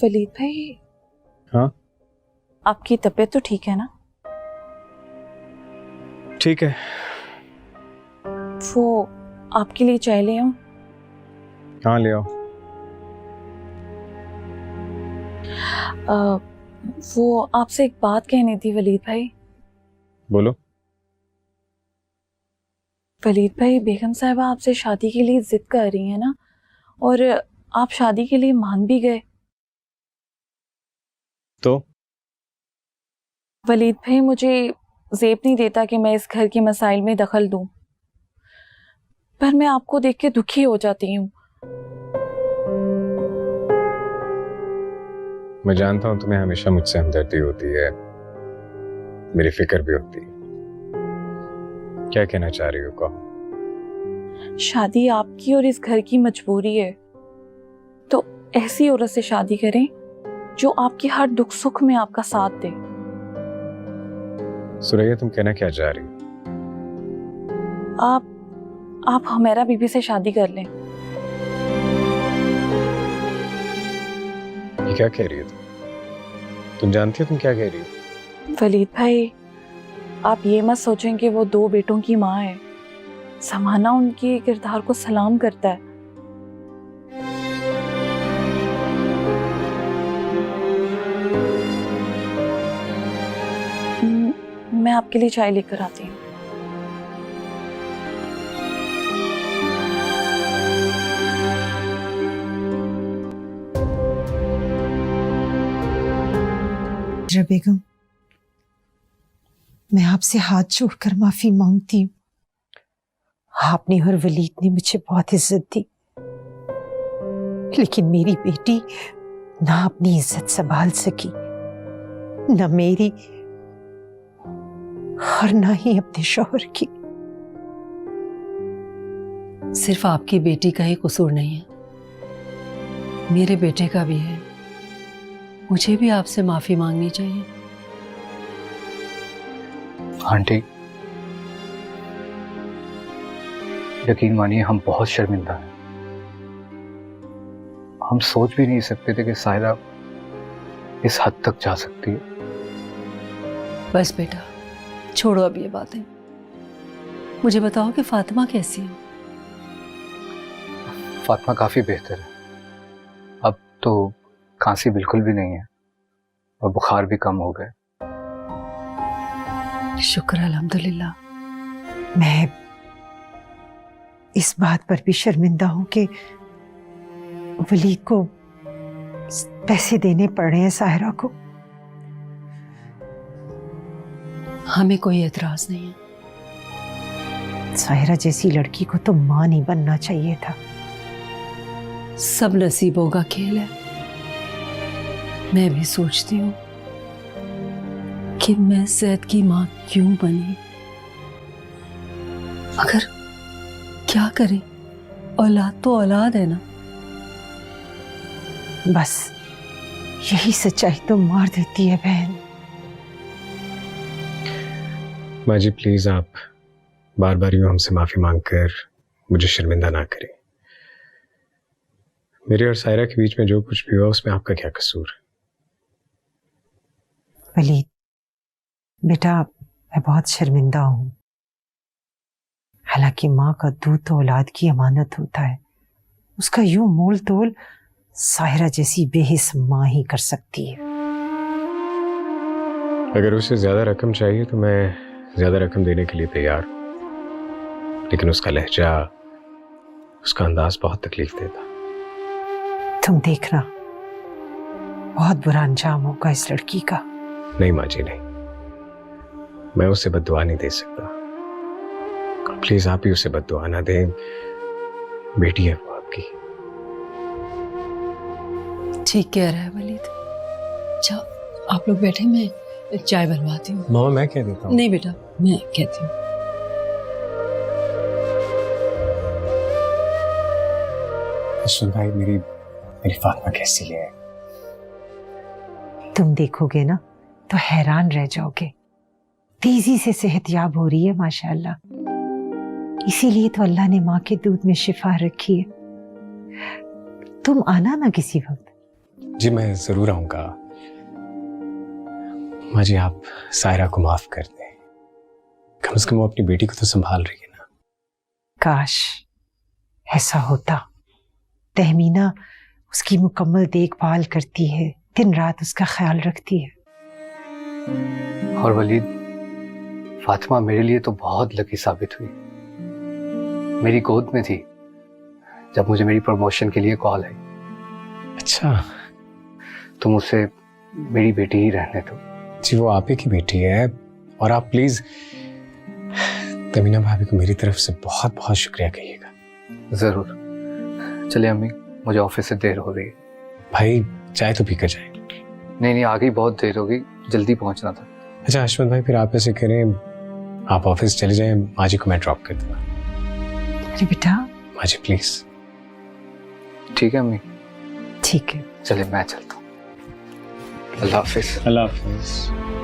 वलीद भाई, हाँ आपकी तबीयत तो ठीक है ना? ठीक है। वो आपके लिए चाय ले आऊं? हाँ ले आओ। वो आपसे एक बात कहनी थी वलीद भाई। बोलो। वलीद भाई, बेगम साहिबा आपसे शादी के लिए जिद कर रही है ना, और आप शादी के लिए मान भी गए। तो वलीद भाई, मुझे ज़ेब नहीं देता कि मैं इस घर के मसाइल में दखल दूं, पर मैं आपको देख के दुखी हो जाती हूँ। मैं जानता हूँ तुम्हें हमेशा मुझसे हमदर्दी होती है, मेरी फिक्र भी होती है। क्या कहना चाह रही हो, कहो। शादी आपकी और इस घर की मजबूरी है, तो ऐसी औरत से शादी करें जो आपकी हर दुख सुख में आपका साथ दे। सुरैया, तुम कहना क्या चाह रही हो? आप हमेरा बीबी से शादी कर लें। ये क्या कह रही हो तुम जानती हो तुम क्या कह रही हो? वलीद भाई, आप ये मत सोचें कि वो 2 बेटों की माँ है। समाना उनके किरदार को सलाम करता है। मैं आपके लिए चाय लेकर आती हूँ। बेगम, मैं आपसे हाथ जोड़कर माफी मांगती हूँ। आपने और वलीद ने मुझे बहुत इज्जत दी, लेकिन मेरी बेटी ना अपनी इज्जत संभाल सकी, न मेरी और ना ही अपने शौहर की। सिर्फ आपकी बेटी का ही कसूर नहीं है, मेरे बेटे का भी है। मुझे भी आपसे माफी मांगनी चाहिए। आंटी, यकीन मानिए हम बहुत शर्मिंदा हैं। हम सोच भी नहीं सकते थे कि साहिरा इस हद तक जा सकती है। बस बेटा, छोड़ो अब ये बातें। मुझे बताओ कि फातिमा कैसी है? फातिमा काफी बेहतर है। अब तो खांसी बिल्कुल भी नहीं है और बुखार भी कम हो गए। शुक्र अल्हम्दुलिल्लाह। मैं इस बात पर भी शर्मिंदा हूं कि वलीद को पैसे देने पड़ रहे हैं साहिरा को। हमें कोई एतराज नहीं है। साहिरा जैसी लड़की को तो मां नहीं बनना चाहिए था। सब नसीबों का खेल है। मैं भी सोचती हूँ कि मैं ज़ैद की माँ क्यों बनी। मगर क्या करें, औलाद तो औलाद है ना। बस यही सच्चाई तो मार देती है बहन। माँ जी प्लीज, आप बार बार यूं हमसे माफी मांगकर मुझे शर्मिंदा ना करें। मेरे और सायरा के बीच में जो कुछ भी हुआ उसमें आपका क्या कसूर? वलीद बेटा, मैं बहुत शर्मिंदा हूं। हालांकि माँ का दूध तो औलाद की अमानत होता है, उसका यूं मोल तोल साहिरा जैसी बेहिस माँ ही कर सकती है। अगर उसे ज्यादा रकम चाहिए तो मैं ज्यादा रकम देने के लिए तैयार हूं, लेकिन उसका लहजा, उसका अंदाज बहुत तकलीफ देता। तुम देखना, बहुत बुरा अंजाम होगा इस लड़की का। नहीं माँ जी नहीं, मैं उसे बद्दुआ नहीं दे सकता। प्लीज आप ही उसे बद्दुआ ना दें, बेटी है वो आपकी। ठीक कह रहा है वलीद। जाओ आप लोग बैठे, मैं चाय बनवाती हूँ। मामा मैं कह देता हूँ। नहीं बेटा, मैं कहती हूँ। सुन भाई, मेरी फातिमा कैसी है? तुम देखोगे ना तो हैरान रह जाओगे। तेजी से सेहतयाब हो रही है माशाल्लाह। इसीलिए तो अल्लाह ने माँ के दूध में शिफा रखी है। तुम आना ना किसी वक्त। जी मैं जरूर आऊंगा। माँ जी आप सायरा को माफ कर दें, कम से कम वो अपनी बेटी को तो संभाल रही है ना। काश ऐसा होता। तहमीना उसकी मुकम्मल देखभाल करती है, दिन रात उसका ख्याल रखती है। और वलीद, फातिमा मेरे लिए तो बहुत लकी साबित हुई। मेरी गोद में थी जब मुझे मेरी प्रमोशन के लिए कॉल आई। अच्छा तुम उसे मेरी बेटी ही रहने दो। जी वो आप ही की बेटी है, और आप प्लीज तमीना भाभी को मेरी तरफ से बहुत बहुत शुक्रिया कहिएगा। जरूर। चलिए अम्मी, मुझे ऑफिस से देर हो रही है। भाई चाय तो पीकर जाए। नहीं, आ गई, बहुत देर हो गई, जल्दी पहुंचना था। अच्छा अश्वथ भाई, फिर आप ऐसे करें, आप ऑफिस चले जाएं, माँ जी को मैं ड्रॉप कर दूंगा। अरे बेटा। माँ जी प्लीज। ठीक है अम्मी, ठीक है। चलिए मैं चलता हूँ। अल्लाह हाफिज। अल्लाह हाफिज।